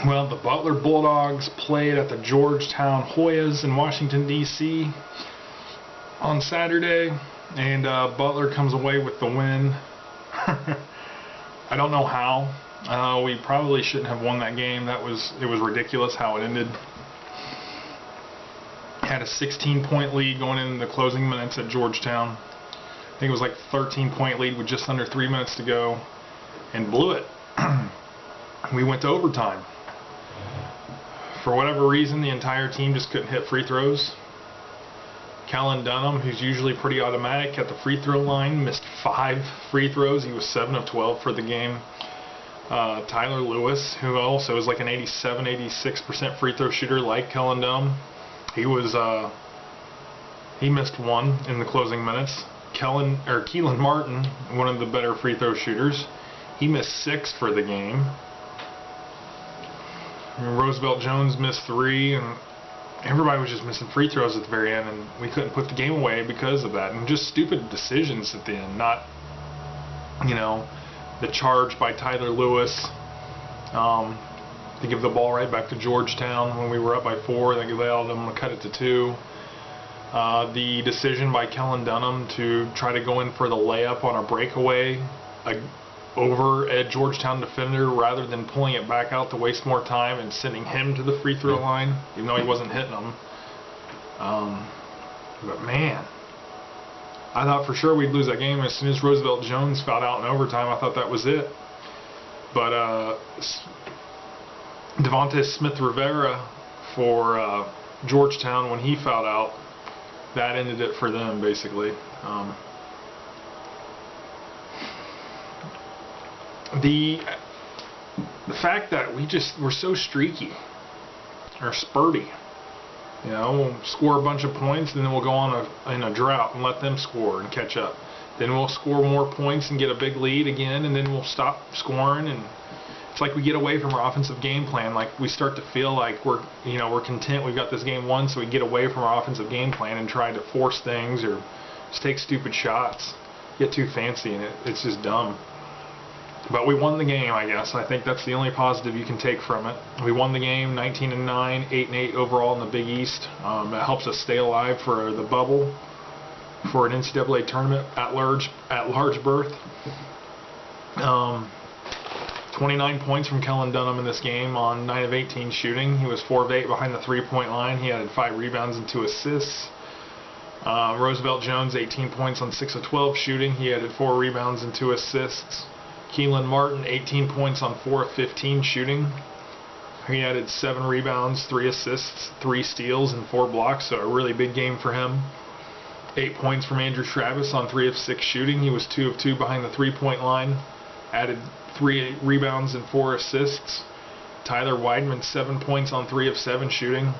Well, the Butler Bulldogs played at the Georgetown Hoyas in Washington, D.C. on Saturday, and Butler comes away with the win. I don't know how. We probably shouldn't have won that game. It was ridiculous how it ended. Had a 16-point lead going into the closing minutes at Georgetown. I think it was like a 13-point lead with just under 3 minutes to go, and blew it. We went to overtime. For whatever reason, the entire team just couldn't hit free throws. Kellen Dunham, who's usually pretty automatic at the free throw line, missed 5 free throws. He was 7 of 12 for the game. Tyler Lewis, who also is like an 86% free throw shooter like Kellen Dunham, he missed 1 in the closing minutes. Keelan Martin, one of the better free throw shooters, he missed 6 for the game. Roosevelt Jones missed 3, and everybody was just missing free throws at the very end, and we couldn't put the game away because of that. And just stupid decisions at the end. Not, the charge by Tyler Lewis to give the ball right back to Georgetown when we were up by 4. They allowed them to cut it to 2. The decision by Kellen Dunham to try to go in for the layup on a breakaway over a Georgetown defender rather than pulling it back out to waste more time and sending him to the free throw line, even though he wasn't hitting them. But man, I thought for sure we'd lose that game. As soon as Roosevelt Jones fouled out in overtime, I thought that was it. But Devontae Smith-Rivera for Georgetown, when he fouled out, that ended it for them, basically. The fact that we're so streaky or spurty, we'll score a bunch of points and then we'll go on in a drought and let them score and catch up. Then we'll score more points and get a big lead again, and then we'll stop scoring, and it's like we get away from our offensive game plan. Like we start to feel like we're content. We've got this game won, so we get away from our offensive game plan and try to force things or just take stupid shots, get too fancy, and it's just dumb. But we won the game, I guess. I think that's the only positive you can take from it. We won the game 19-9, 8-8 overall in the Big East. That helps us stay alive for the bubble, for an NCAA tournament at large berth. 29 points from Kellen Dunham in this game on 9 of 18 shooting. He was 4 of 8 behind the 3-point line. He added 5 rebounds and 2 assists. Roosevelt Jones, 18 points on 6 of 12 shooting. He added 4 rebounds and 2 assists. Keelan Martin, 18 points on 4 of 15 shooting. He added 7 rebounds, 3 assists, 3 steals, and 4 blocks, so a really big game for him. 8 points from Andrew Travis on 3 of 6 shooting. He was 2 of 2 behind the 3-point line. Added 3 rebounds and 4 assists. Tyler Weidman, 7 points on 3 of 7 shooting.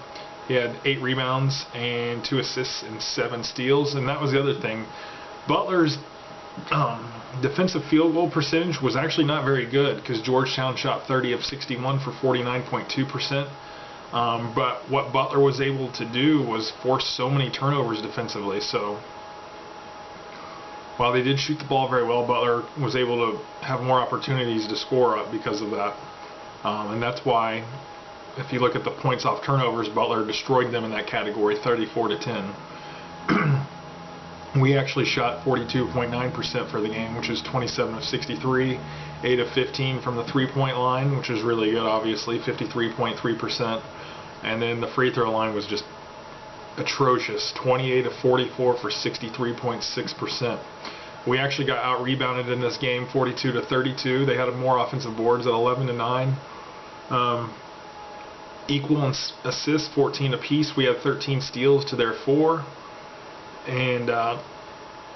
He had 8 rebounds and 2 assists and 7 steals. And that was the other thing. Butler's defensive field goal percentage was actually not very good, because Georgetown shot 30 of 61 for 49.2%. But what Butler was able to do was force so many turnovers defensively. So while they did shoot the ball very well, Butler was able to have more opportunities to score up because of that. And that's why, if you look at the points off turnovers, Butler destroyed them in that category, 34-10. We actually shot 42.9% for the game, which is 27 of 63, 8 of 15 from the 3-point line, which is really good, obviously, 53.3%. And then the free throw line was just atrocious, 28 of 44 for 63.6%. We actually got out-rebounded in this game, 42-32. They had more offensive boards at 11-9. Equal in assists, 14 apiece. We had 13 steals to their 4. And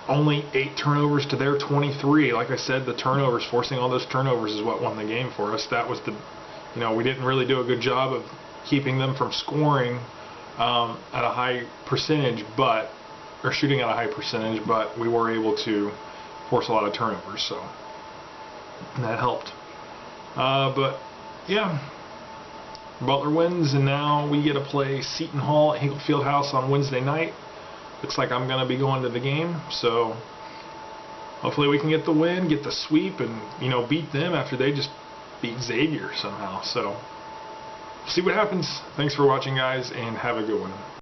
only 8 turnovers to their 23. Like I said, the turnovers, forcing all those turnovers is what won the game for us. That was we didn't really do a good job of keeping them from scoring at a high percentage, or shooting at a high percentage, but we were able to force a lot of turnovers, so that helped. But yeah, Butler wins, and now we get to play Seton Hall at Hinkle Fieldhouse on Wednesday night. Looks like I'm going to be going to the game, so hopefully we can get the win, get the sweep, and beat them after they just beat Xavier somehow. So see what happens. Thanks for watching, guys, and have a good one.